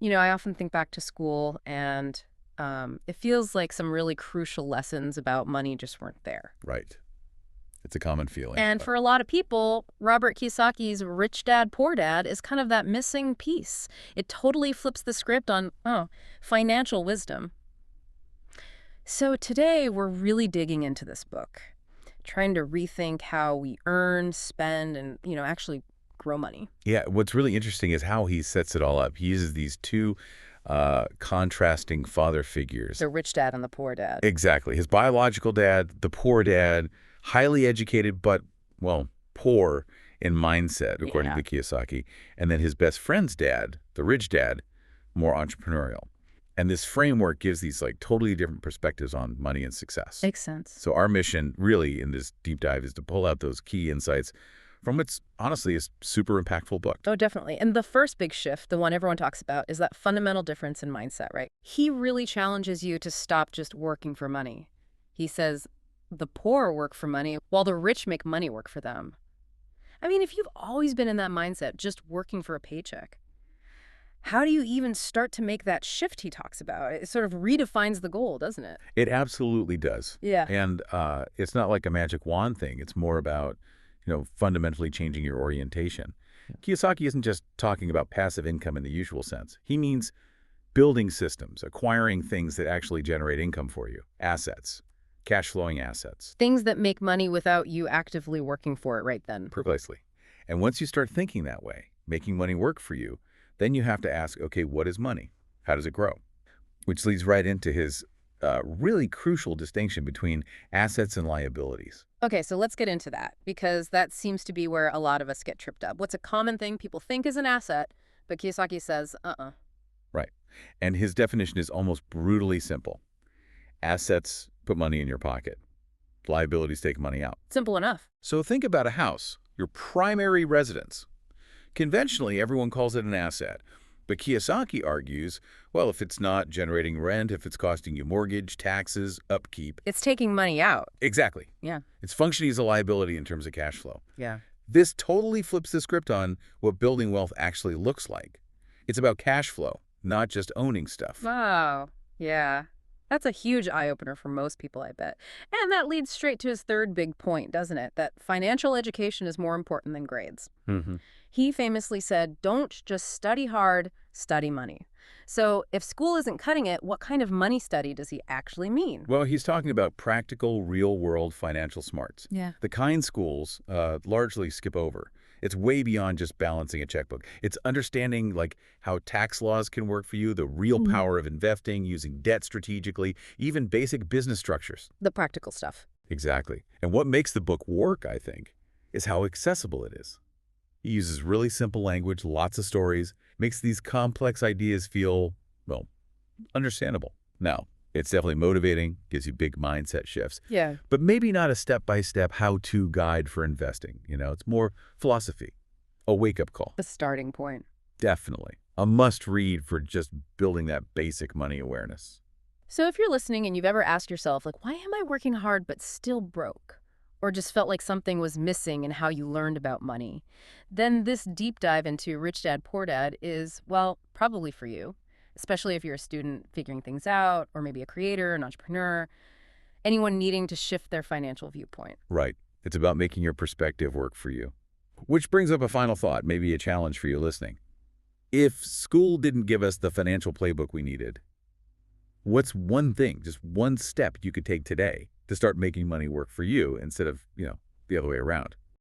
I often think back to school and it feels like some really crucial lessons about money just weren't there. Right. It's a common feeling. And for a lot of people, Robert Kiyosaki's Rich Dad, Poor Dad is kind of that missing piece. It totally flips the script on, financial wisdom. So today we're really digging into this book, trying to rethink how we earn, spend, and, actually grow money. Yeah, what's really interesting is how he sets it all up. He uses these two contrasting father figures. The rich dad and the poor dad. Exactly. His biological dad, the poor dad, highly educated, but, well, poor in mindset, according Yeah. to Kiyosaki. And then his best friend's dad, the rich dad, more entrepreneurial. And this framework gives these like totally different perspectives on money and success. Makes sense. So our mission really in this deep dive is to pull out those key insights from what's honestly a super impactful book. Oh, definitely. And the first big shift, the one everyone talks about, is that fundamental difference in mindset, right? He really challenges you to stop just working for money. He says the poor work for money while the rich make money work for them. I mean, if you've always been in that mindset, just working for a paycheck, how do you even start to make that shift he talks about? It sort of redefines the goal, doesn't it? It absolutely does. Yeah. And it's not like a magic wand thing. It's more about, fundamentally changing your orientation. Kiyosaki isn't just talking about passive income in the usual sense. He means building systems, acquiring things that actually generate income for you, assets, cash flowing assets. Things that make money without you actively working for it right then. Precisely. And once you start thinking that way, making money work for you, then you have to ask, okay, what is money? How does it grow? Which leads right into his really crucial distinction between assets and liabilities. Okay, so let's get into that because that seems to be where a lot of us get tripped up. What's a common thing people think is an asset, but Kiyosaki says, Right. And his definition is almost brutally simple. Assets put money in your pocket. Liabilities take money out. simple enough. So think about a house, your primary residence. Conventionally, everyone calls it an asset. But Kiyosaki argues, well, if it's not generating rent, if it's costing you mortgage, taxes, upkeep. It's taking money out. Exactly. Yeah. It's functioning as a liability in terms of cash flow. Yeah. This totally flips the script on what building wealth actually looks like. It's about cash flow, not just owning stuff. Wow. Yeah. That's a huge eye-opener for most people, I bet. And that leads straight to his third big point, doesn't it? That financial education is more important than grades. Mm-hmm. He famously said, don't just study hard, study money. So if school isn't cutting it, what kind of money study does he actually mean? Well, he's talking about practical, real-world financial smarts. Yeah. The kind schools largely skip over. It's way beyond just balancing a checkbook. It's understanding like how tax laws can work for you, the real power of investing, using debt strategically, even basic business structures. The practical stuff. Exactly. And what makes the book work, I think, is how accessible it is. He uses really simple language, lots of stories, makes these complex ideas feel, well, understandable. Now, it's definitely motivating, gives you big mindset shifts, Yeah. but maybe not a step-by-step how-to guide for investing. It's more philosophy, a wake-up call. The starting point. Definitely. A must-read for just building that basic money awareness. So if you're listening and you've ever asked yourself, like, why am I working hard but still broke? Or just felt like something was missing in how you learned about money, then this deep dive into Rich Dad, Poor Dad is, well, probably for you, especially if you're a student figuring things out, or maybe a creator, an entrepreneur, anyone needing to shift their financial viewpoint. Right. It's about making your perspective work for you. Which brings up a final thought, maybe a challenge for you listening. If school didn't give us the financial playbook we needed, what's one thing, just one step you could take today to start making money work for you instead of, the other way around?